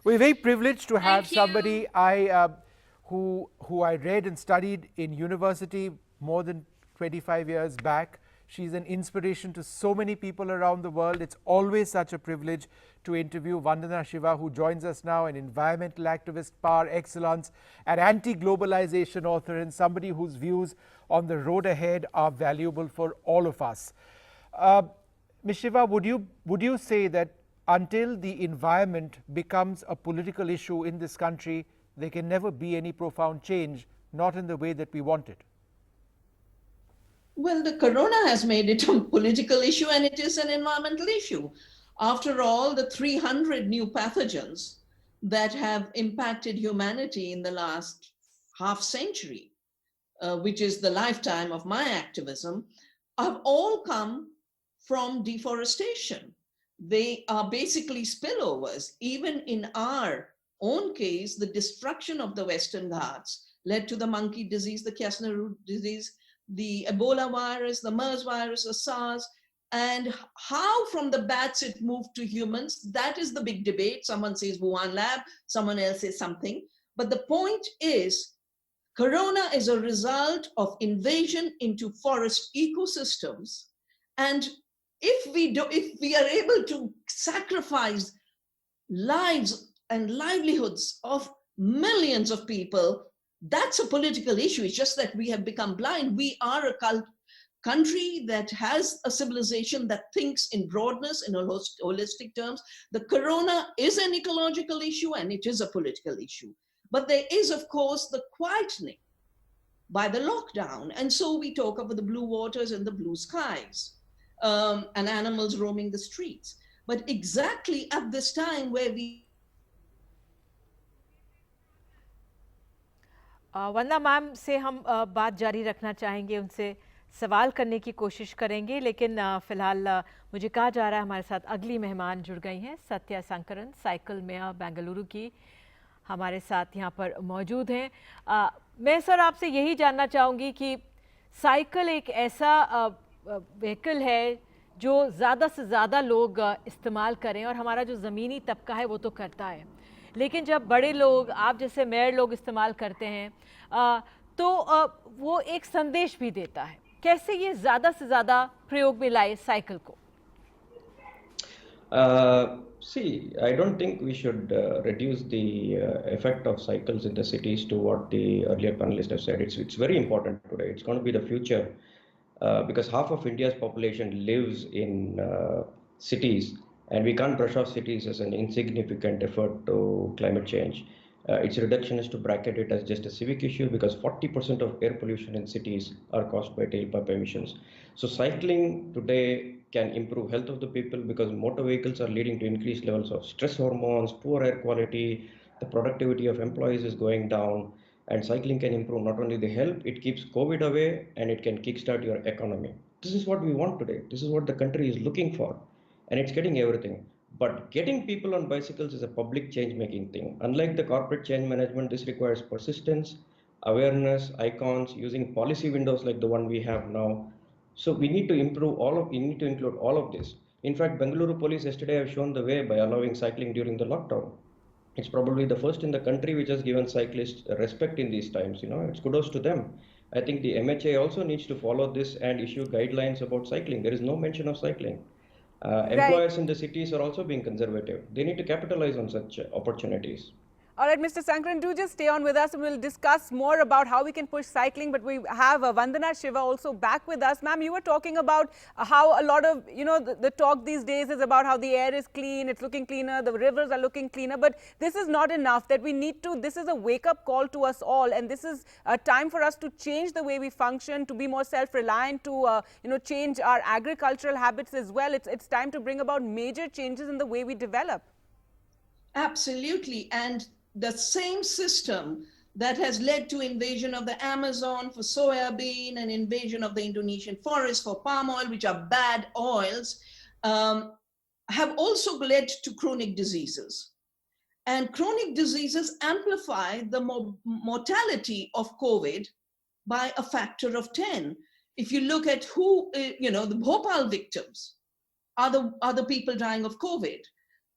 We're very privileged to have Thank you. somebody who I read and studied in university more than 25 years back. She's an inspiration to so many people around the world. It's always such a privilege to interview Vandana Shiva, who joins us now, an environmental activist par excellence, an anti-globalization author, and somebody whose views on the road ahead are valuable for all of us. Ms. Shiva, would you say that until the environment becomes a political issue in this country, there can never be any profound change, not in the way that we want it? Well, the corona has made it a political issue and it is an environmental issue. After all, the 300 new pathogens that have impacted humanity in the last half century, which is the lifetime of my activism, have all come from deforestation. They are basically spillovers. Even in our own case, the destruction of the Western Ghats led to the monkey disease, the Kiasna root disease, the Ebola virus, the MERS virus, the SARS, and how from the bats it moved to humans. That is the big debate. Someone says Wuhan lab, someone else says something. But the point is, corona is a result of invasion into forest ecosystems. And if we are able to sacrifice lives and livelihoods of millions of people, that's a political issue. It's just that we have become blind. We are a country that has a civilization that thinks in broadness, in holistic terms. The corona is an ecological issue and it is a political issue. But there is, of course, the quietening by the lockdown. And so we talk about the blue waters and the blue skies, and animals roaming the streets. But exactly at this time where we Vandana ma'am से हम बात जारी रखना चाहेंगे, उनसे सवाल करने की कोशिश करेंगे, लेकिन फ़िलहाल मुझे कहा जा रहा है हमारे साथ अगली मेहमान जुड़ गई हैं, सत्या शंकरन, साइकिल मेयर बेंगलुरु की हमारे साथ यहाँ पर मौजूद हैं। मैं सर आपसे यही जानना चाहूँगी कि साइकिल एक ऐसा व्हीकल है जो ज़्यादा से ज़्यादा लोग इस्तेमाल करें, और हमारा जो ज़मीनी तबका है वो तो करता है, लेकिन जब बड़े लोग, आप जैसे मेयर लोग इस्तेमाल करते हैं तो वो एक संदेश भी देता है। कैसे ये ज़्यादा से ज़्यादा प्रयोग में लाए साइकिल को? See, I don't think we should reduce the effect of cycles in the cities to what the earlier panelists have said. It's very important today. It's going to be the future because half of India's population lives in cities, and we can't brush off cities as an insignificant effort to climate change. Its reduction is to bracket it as just a civic issue because 40% of air pollution in cities are caused by tailpipe emissions. So cycling today can improve health of the people because motor vehicles are leading to increased levels of stress hormones, poor air quality, the productivity of employees is going down, and cycling can improve not only the health, it keeps COVID away and it can kickstart your economy. This is what we want today. This is what the country is looking for, and it's getting everything. But getting people on bicycles is a public change-making thing. Unlike the corporate change management, this requires persistence, awareness, icons, using policy windows like the one we have now. So we need to we need to include all of this. In fact, Bengaluru police yesterday have shown the way by allowing cycling during the lockdown. It's probably the first in the country which has given cyclists respect in these times. It's kudos to them. I think the MHA also needs to follow this and issue guidelines about cycling. There is no mention of cycling. Employers in the cities are also being conservative. They need to capitalize on such opportunities. All right, Mr. Sankaran, do just stay on with us and we'll discuss more about how we can push cycling. But we have Vandana Shiva also back with us. Ma'am, you were talking about how a lot of, the talk these days is about how the air is clean, it's looking cleaner, the rivers are looking cleaner. But this is not enough, that we need to, this is a wake-up call to us all. And this is a time for us to change the way we function, to be more self-reliant, to, change our agricultural habits as well. It's time to bring about major changes in the way we develop. Absolutely. And the same system that has led to invasion of the Amazon for soya bean and invasion of the Indonesian forest for palm oil, which are bad oils, have also led to chronic diseases. And chronic diseases amplify the mortality of COVID by a factor of 10. If you look at who, the Bhopal victims are the people dying of COVID.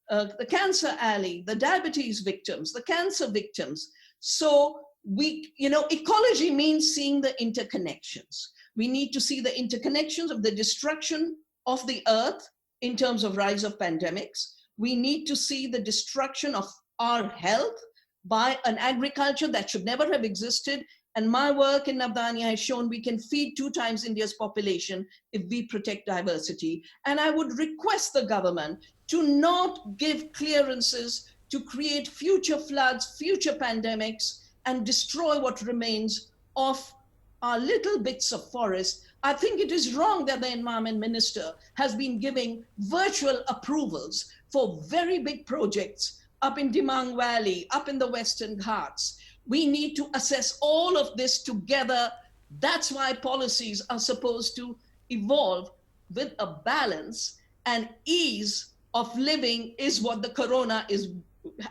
the cancer alley, the diabetes victims, the cancer victims. So ecology means seeing the interconnections. We need to see the interconnections of the destruction of the earth in terms of rise of pandemics. We need to see the destruction of our health by an agriculture that should never have existed. And my work in Navdanya has shown we can feed 2 times India's population if we protect diversity. And I would request the government to not give clearances to create future floods, future pandemics, and destroy what remains of our little bits of forest. I think it is wrong that the Environment Minister has been giving virtual approvals for very big projects up in Dimang Valley, up in the Western Ghats. We need to assess all of this together. That's why policies are supposed to evolve with a balance, and ease of living is what the corona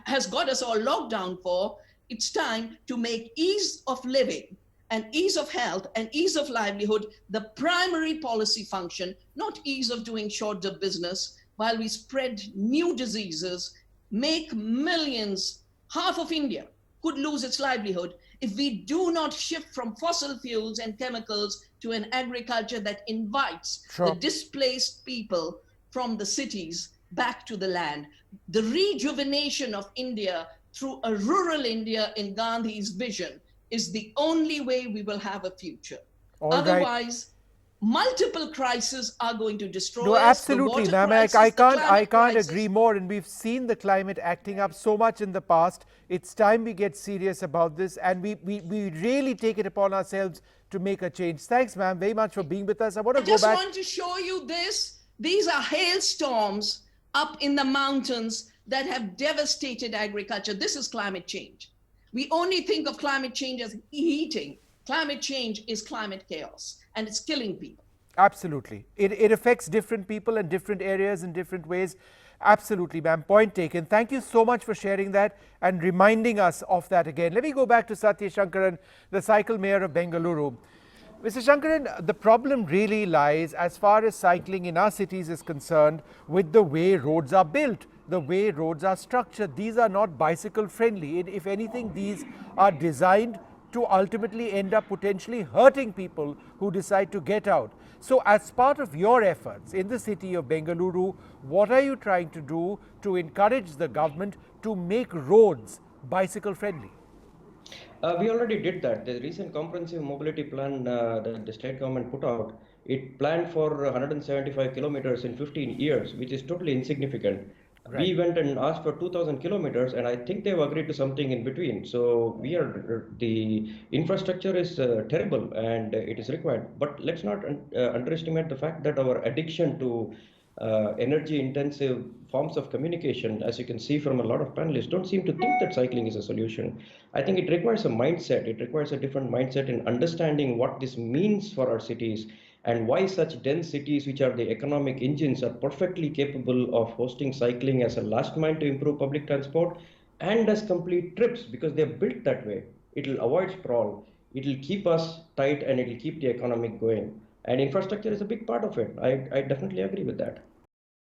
has got us all locked down for. It's time to make ease of living and ease of health and ease of livelihood the primary policy function, not ease of doing short of business while we spread new diseases, make millions, half of India could lose its livelihood if we do not shift from fossil fuels and chemicals to an agriculture that invites the displaced people from the cities back to the land. The rejuvenation of India through a rural India in Gandhi's vision is the only way we will have a future. Otherwise, multiple crises are going to destroy us. No, absolutely, ma'am. I can't agree more. And we've seen the climate acting up so much in the past. It's time we get serious about this, and we really take it upon ourselves to make a change. Thanks, ma'am, very much for being with us. I just want to show you this. These are hailstorms up in the mountains that have devastated agriculture. This is climate change. We only think of climate change as heating. Climate change is climate chaos, and it's killing people. Absolutely. It affects different people in different areas in different ways. Absolutely, ma'am. Point taken. Thank you so much for sharing that and reminding us of that again. Let me go back to Satya Shankaran, the cycle mayor of Bengaluru. Mr. Shankaran, the problem really lies, as far as cycling in our cities is concerned, with the way roads are built, the way roads are structured. These are not bicycle friendly. If anything, these are designed to ultimately end up potentially hurting people who decide to get out. So as part of your efforts in the city of Bengaluru, what are you trying to do to encourage the government to make roads bicycle friendly? We already did that. The recent comprehensive mobility plan that the state government put out, it planned for 175 kilometers in 15 years, which is totally insignificant. Right. We went and asked for 2,000 kilometers, and I think they've agreed to something in between. So the infrastructure is terrible, and it is required. But let's not underestimate the fact that our addiction to energy-intensive forms of communication, as you can see from a lot of panelists, don't seem to think that cycling is a solution. I think it requires a mindset. It requires a different mindset in understanding what this means for our cities, and why such dense cities, which are the economic engines, are perfectly capable of hosting cycling as a last mile to improve public transport and as complete trips, because they're built that way. It will avoid sprawl, it will keep us tight, and it will keep the economic going. And infrastructure is a big part of it. I definitely agree with that.